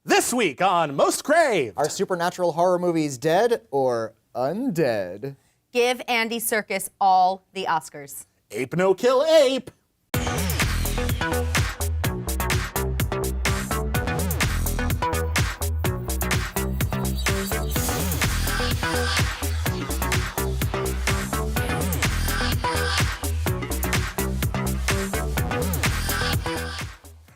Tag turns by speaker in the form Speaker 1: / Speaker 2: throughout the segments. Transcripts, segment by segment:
Speaker 1: This week on Most Craved.
Speaker 2: Are supernatural horror movies dead or undead?
Speaker 3: Give Andy Serkis all the Oscars.
Speaker 1: Ape No Kill Ape.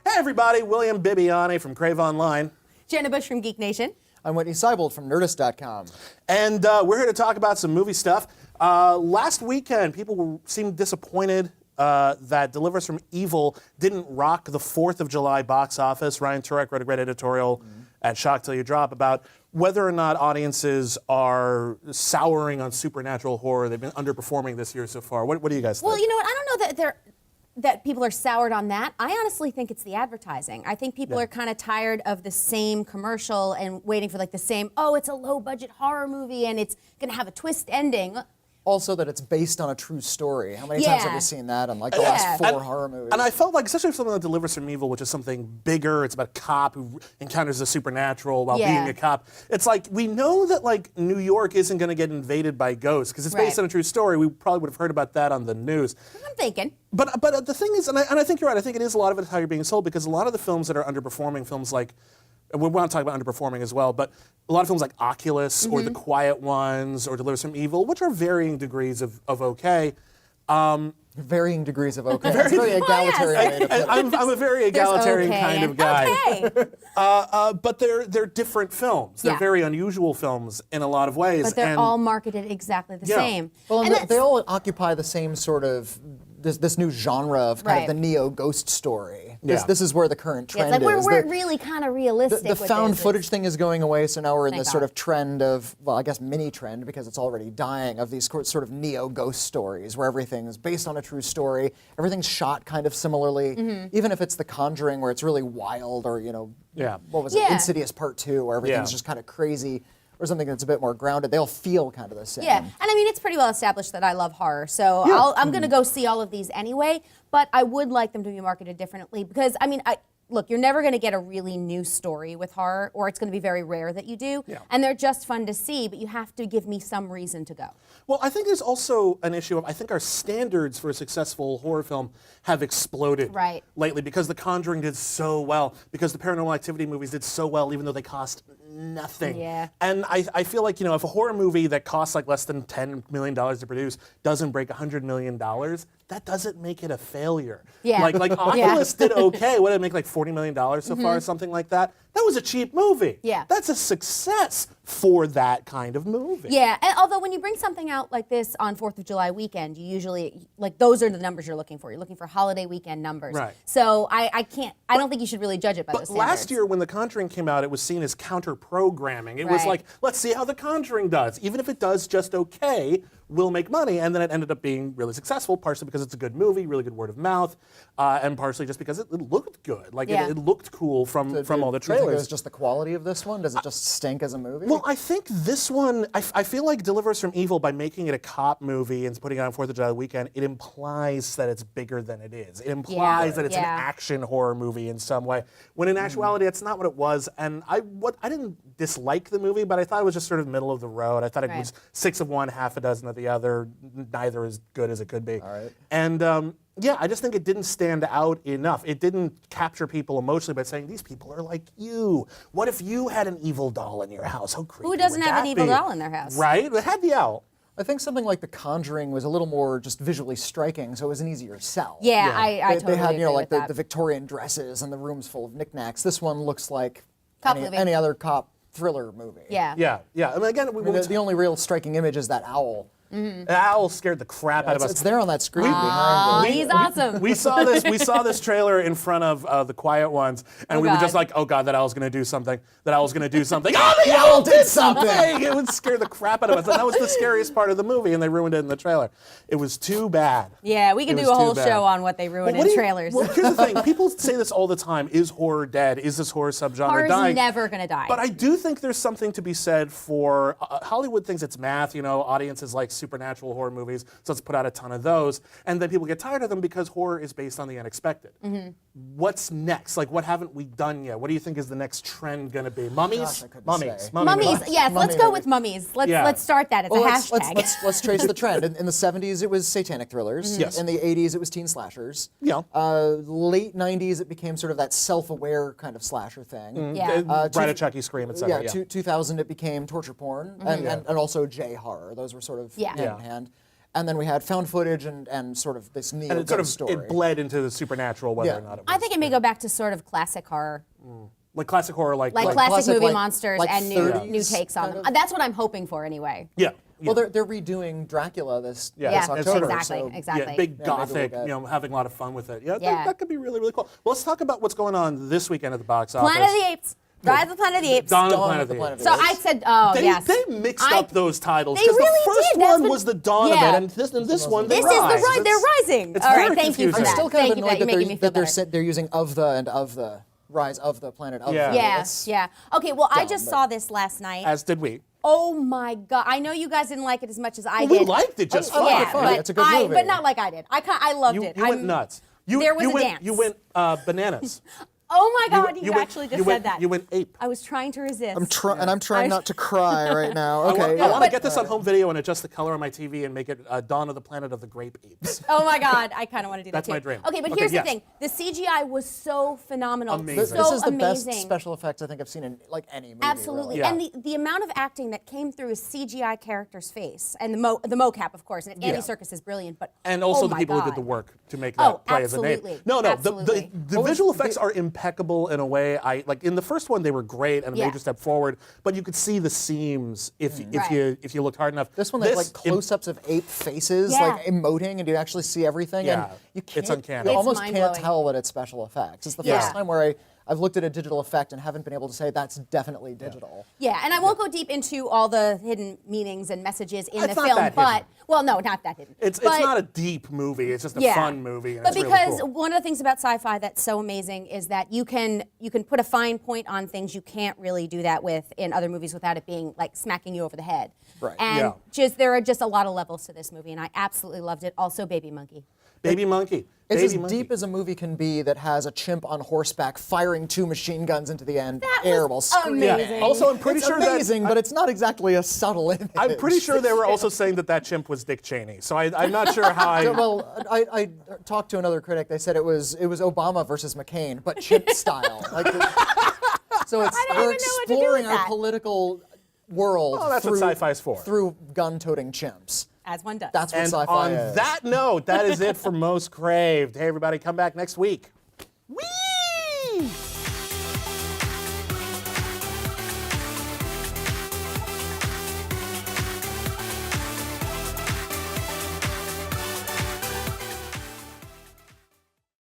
Speaker 1: Hey everybody, William Bibbiani from CraveOnline.
Speaker 3: Jenna Busch from Geek Nation.
Speaker 2: I'm Whitney Seibold from Nerdist.com.
Speaker 1: And we're here to talk about some movie stuff. Last weekend, people seemed disappointed that Deliver Us from Evil didn't rock the 4th of July box office. Ryan Turek wrote a great editorial at Shock Till You Drop about whether or not audiences are souring on supernatural horror. They've been underperforming this year so far. What do you guys think?
Speaker 3: Well, you know what? I don't know that people are soured on that. I honestly think it's the advertising. I think people are kind of tired of the same commercial and waiting for like the same, oh, it's a low budget horror movie and it's going to have a twist ending.
Speaker 2: Also that it's based on a true story. How many times have we seen that in like the last four horror movies?
Speaker 1: And I felt like, especially for something like Deliver Us from Evil, which is something bigger, it's about a cop who encounters the supernatural while being a cop. It's like, we know that like New York isn't going to get invaded by ghosts because it's based on a true story. We probably would have heard about that on the news.
Speaker 3: I'm thinking.
Speaker 1: But the thing is, and I think you're right, I think it is a lot of it how you're being sold, because a lot of the films that are underperforming, films like, we're not talking about underperforming as well, but a lot of films like Oculus or The Quiet Ones or Deliver Us from Evil, which are varying degrees of okay.
Speaker 2: Varying degrees of okay. That's very egalitarian way to put it.
Speaker 1: I'm a very egalitarian kind of guy.
Speaker 3: Okay.
Speaker 1: But they're different films. They're very unusual films in a lot of ways.
Speaker 3: But they're all marketed exactly the same.
Speaker 2: Well, and they all occupy the same sort of this new genre of kind of the neo-ghost story. This is where the current trend
Speaker 3: it's like
Speaker 2: is.
Speaker 3: We're really kind of realistic
Speaker 2: The
Speaker 3: with
Speaker 2: found
Speaker 3: this.
Speaker 2: footage thing is going away, so now we're in this sort
Speaker 3: God.
Speaker 2: of trend of, well, I guess mini trend, because it's already dying, of these sort of neo-ghost stories where everything is based on a true story. Everything's shot kind of similarly, even if it's The Conjuring where it's really wild, or, you know, what was it, Insidious Part 2, where everything's just kind of crazy, or something that's a bit more grounded. They'll feel kind of the same.
Speaker 3: Yeah, and I mean, it's pretty well established that I love horror, so I'm going to go see all of these anyway, but I would like them to be marketed differently, because, I mean, look, you're never going to get a really new story with horror, or it's going to be very rare that you do, and they're just fun to see, but you have to give me some reason to go.
Speaker 1: Well, I think there's also an issue of, I think our standards for a successful horror film have exploded lately, because The Conjuring did so well, because the Paranormal Activity movies did so well, even though they cost nothing.
Speaker 3: Yeah.
Speaker 1: And I feel like, you know, if a horror movie that costs like less than $10 million to produce doesn't break $100 million, that doesn't make it a failure.
Speaker 3: Yeah.
Speaker 1: Like Oculus did okay. What did it make, like $40 million so far, something like that? That was a cheap movie.
Speaker 3: Yeah.
Speaker 1: That's a success for that kind of movie.
Speaker 3: Yeah, and although when you bring something out like this on 4th of July weekend, you usually, like, those are the numbers you're looking for. You're looking for holiday weekend numbers. Right. So I don't think you should really judge it by those standards.
Speaker 1: Last year when The Conjuring came out, it was seen as counter-programming. It was like, let's see how The Conjuring does. Even if it does just okay, we'll make money. And then it ended up being really successful, partially because it's a good movie, really good word of mouth, and partially just because it looked good. Like, it looked cool from all the trailers.
Speaker 2: Do you think it was just the quality of this one? Does it just stink as a movie?
Speaker 1: Well, I think this one, I feel like Deliver Us from Evil, by making it a cop movie and putting it on 4th of July weekend, it implies that it's bigger than it is. It implies that it's an action horror movie in some way, when in actuality, it's not what it was. And I didn't dislike the movie, but I thought it was just sort of middle of the road. I thought it was 6 of one, half a dozen of the other, neither as good as it could be. And yeah, I just think it didn't stand out enough. It didn't capture people emotionally by saying, these people are like you. What if you had an evil doll in your house? How creepy
Speaker 3: Who doesn't
Speaker 1: would
Speaker 3: have an
Speaker 1: that
Speaker 3: evil
Speaker 1: be?
Speaker 3: doll in their house?
Speaker 1: Right? It had the owl.
Speaker 2: I think something like The Conjuring was a little more just visually striking, so it was an easier sell.
Speaker 3: Yeah, I totally
Speaker 2: They had, you know,
Speaker 3: agree
Speaker 2: like
Speaker 3: with
Speaker 2: the Victorian dresses and the rooms full of knickknacks. This one looks like
Speaker 3: Cop movie.
Speaker 2: any other cop thriller movie.
Speaker 3: Yeah.
Speaker 1: Yeah. I mean, again,
Speaker 2: the only real striking image is that owl.
Speaker 1: The owl scared the crap out of us.
Speaker 2: It's there on that screen behind
Speaker 3: He's awesome.
Speaker 1: We saw this trailer in front of The Quiet Ones, and we were just like, oh God, that owl's going to do something. That owl's going to do something. Oh, the owl did something! It would scare the crap out of us. And that was the scariest part of the movie, and they ruined it in the trailer. It was too bad.
Speaker 3: Yeah, we could do a whole show on what they ruined in trailers.
Speaker 1: Well, here's the thing. People say this all the time. Is horror dead? Is this horror subgenre
Speaker 3: Horror's
Speaker 1: dying?
Speaker 3: never going to die.
Speaker 1: But I do think there's something to be said for Hollywood thinks it's math. You know, audiences like supernatural horror movies, so let's put out a ton of those. And then people get tired of them because horror is based on the unexpected. What's next? Like, what haven't we done yet? What do you think is the next trend going to be? Mummies?
Speaker 2: Gosh, I couldn't
Speaker 1: Mummies.
Speaker 2: say.
Speaker 3: Mummies, yes, let's go
Speaker 2: Mummy.
Speaker 3: with mummies. Let's
Speaker 1: Yeah.
Speaker 3: let's start that as a hashtag.
Speaker 2: Let's trace the trend. In the 70s, it was satanic thrillers.
Speaker 1: Yes.
Speaker 2: In the 80s, it was teen slashers.
Speaker 1: Yeah.
Speaker 2: Late 90s, it became sort of that self-aware kind of slasher thing.
Speaker 3: Yeah.
Speaker 1: Bride of Chucky, Scream, etc.
Speaker 2: Yeah, 2000 it became torture porn and also J-horror. Those were sort of
Speaker 3: Yeah.
Speaker 2: hand
Speaker 1: Yeah.
Speaker 2: in hand. And then we had found footage and sort of this
Speaker 1: And it
Speaker 2: neo-ghost
Speaker 1: sort of
Speaker 2: story.
Speaker 1: it bled into the supernatural, whether
Speaker 2: Yeah.
Speaker 1: or not it was.
Speaker 3: I think it may go back to sort of classic horror,
Speaker 1: like classic horror, like
Speaker 3: like
Speaker 2: classic,
Speaker 3: classic movie
Speaker 2: like-
Speaker 3: monsters
Speaker 2: like
Speaker 3: and new
Speaker 2: 30s
Speaker 3: takes on
Speaker 2: kind
Speaker 3: them.
Speaker 2: of?
Speaker 3: That's what I'm hoping for anyway.
Speaker 1: yeah.
Speaker 2: Well, they're redoing Dracula this
Speaker 3: Yeah,
Speaker 2: this
Speaker 1: it's
Speaker 2: October.
Speaker 1: sort of-
Speaker 3: exactly,
Speaker 2: so-
Speaker 3: exactly.
Speaker 1: Yeah, big
Speaker 2: maybe we'll
Speaker 1: gothic,
Speaker 2: get-
Speaker 1: having a lot of fun with it. Yeah,
Speaker 3: Yeah.
Speaker 1: that could be really, really cool. Well, let's talk about what's going on this weekend at the box office.
Speaker 3: Planet of the Apes. Rise of the Planet of the Apes.
Speaker 1: Dawn of the
Speaker 2: Dawn
Speaker 1: Planet
Speaker 2: of the Planet of
Speaker 3: So
Speaker 2: the Apes.
Speaker 3: I said, oh,
Speaker 1: They,
Speaker 3: yes.
Speaker 1: they mixed up those titles
Speaker 3: They
Speaker 1: because
Speaker 3: really
Speaker 1: the first
Speaker 3: did. That's
Speaker 1: one
Speaker 3: what-
Speaker 1: was the dawn
Speaker 3: yeah.
Speaker 1: of it, and this one they
Speaker 3: This is the
Speaker 1: rise.
Speaker 3: ride. They're
Speaker 1: It's-
Speaker 3: rising.
Speaker 1: it's
Speaker 3: All
Speaker 1: very
Speaker 3: right, thank you for
Speaker 1: confusing.
Speaker 3: that.
Speaker 2: I'm still kind
Speaker 3: Thank
Speaker 2: of
Speaker 3: you
Speaker 2: annoyed
Speaker 3: you're making me feel
Speaker 2: that
Speaker 3: better.
Speaker 2: they're using of the rise of the planet of
Speaker 1: Yeah.
Speaker 2: the.
Speaker 3: Yeah,
Speaker 2: It's-
Speaker 3: yeah. Okay, well, I
Speaker 2: dumb,
Speaker 3: just
Speaker 2: but-
Speaker 3: saw this last night.
Speaker 1: As did we.
Speaker 3: Oh my God! I know you guys didn't like it as much as I
Speaker 1: Well,
Speaker 3: did.
Speaker 1: we liked it just
Speaker 2: I
Speaker 1: fine.
Speaker 2: like
Speaker 3: yeah,
Speaker 2: it fine.
Speaker 3: but
Speaker 2: It's a good movie.
Speaker 3: but not like I did. I loved it.
Speaker 1: You went nuts.
Speaker 3: There was
Speaker 1: you
Speaker 3: a
Speaker 1: went,
Speaker 3: dance.
Speaker 1: You went bananas.
Speaker 3: Oh my God! You,
Speaker 1: went-
Speaker 3: actually just
Speaker 1: you went-
Speaker 3: said that.
Speaker 1: You went ape.
Speaker 3: I was trying to resist.
Speaker 2: I'm trying not to cry right now.
Speaker 1: I
Speaker 2: Okay.
Speaker 1: want to
Speaker 3: but-
Speaker 1: get this on home video and adjust the color on my TV and make it Dawn of the Planet of the Grape Apes.
Speaker 3: Oh my God! I kind of want to do that
Speaker 1: That's
Speaker 3: too.
Speaker 1: my dream.
Speaker 3: Okay, but
Speaker 1: Okay,
Speaker 3: here's
Speaker 1: yes.
Speaker 3: the thing: the CGI was so phenomenal,
Speaker 1: Amazing.
Speaker 3: so
Speaker 2: This is the
Speaker 3: amazing.
Speaker 2: best special effects I think I've seen in like any movie.
Speaker 3: Absolutely,
Speaker 2: really.
Speaker 1: Yeah.
Speaker 3: and the amount of acting that came through a CGI character's face and the mocap, of course, and Andy
Speaker 1: Yeah.
Speaker 3: Serkis is brilliant, but
Speaker 1: And also
Speaker 3: oh
Speaker 1: the
Speaker 3: my
Speaker 1: people who did
Speaker 3: God.
Speaker 1: the work to make that play as a name.
Speaker 3: absolutely.
Speaker 1: No,
Speaker 3: Absolutely.
Speaker 1: the visual effects are impeccable in a way. In the first one they were great and a
Speaker 3: Yeah.
Speaker 1: major step forward, but you could see the seams if
Speaker 3: Right.
Speaker 1: you looked hard enough.
Speaker 2: This one, they have like close-ups of ape faces,
Speaker 3: Yeah.
Speaker 2: like emoting, and you actually see everything.
Speaker 1: Yeah.
Speaker 2: And you
Speaker 1: It's
Speaker 2: can't,
Speaker 1: uncanny.
Speaker 2: You
Speaker 1: It's
Speaker 2: almost can't
Speaker 3: mind-blowing.
Speaker 2: tell that it's special effects. It's the
Speaker 3: Yeah.
Speaker 2: first time where I've looked at a digital effect and haven't been able to say that's definitely digital.
Speaker 3: Yeah, and I won't go deep into all the hidden meanings and messages in
Speaker 1: It's
Speaker 3: the
Speaker 1: not
Speaker 3: film,
Speaker 1: that
Speaker 3: but
Speaker 1: hidden.
Speaker 3: well, no, not that hidden.
Speaker 1: It's
Speaker 3: But-
Speaker 1: not a deep movie. It's just a
Speaker 3: yeah.
Speaker 1: fun movie. And
Speaker 3: But
Speaker 1: it's
Speaker 3: because
Speaker 1: really cool.
Speaker 3: one of the things about sci-fi that's so amazing is that you can put a fine point on things you can't really do that with in other movies without it being like smacking you over the head.
Speaker 2: Right.
Speaker 3: And
Speaker 1: Yeah.
Speaker 3: there are just a lot of levels to this movie, and I absolutely loved it. Also, Baby Monkey.
Speaker 1: Baby Monkey.
Speaker 2: It's
Speaker 1: Baby
Speaker 2: as
Speaker 1: Monkey.
Speaker 2: deep as a movie can be that has a chimp on horseback firing 2 machine guns into the air while screaming.
Speaker 3: amazing.
Speaker 1: Also, I'm pretty
Speaker 2: It's
Speaker 1: sure
Speaker 2: amazing,
Speaker 1: that
Speaker 2: but it's not exactly a subtle image.
Speaker 1: I'm pretty sure they were also saying that chimp was Dick Cheney. So I'm not sure how I.
Speaker 2: Well, I talked to another critic. They said it was Obama versus McCain, but chimp style. So it's
Speaker 3: I don't
Speaker 2: we're
Speaker 3: even know what to do
Speaker 2: exploring
Speaker 3: with
Speaker 2: our
Speaker 3: that.
Speaker 2: political world.
Speaker 1: Oh, that's what
Speaker 2: through,
Speaker 1: sci-fi is for.
Speaker 2: Through gun-toting chimps.
Speaker 3: As one does.
Speaker 2: That's what
Speaker 1: And
Speaker 2: sci-fi
Speaker 1: on
Speaker 2: is.
Speaker 1: that note, that is it for Most Craved. Hey, everybody, come back next week. Whee!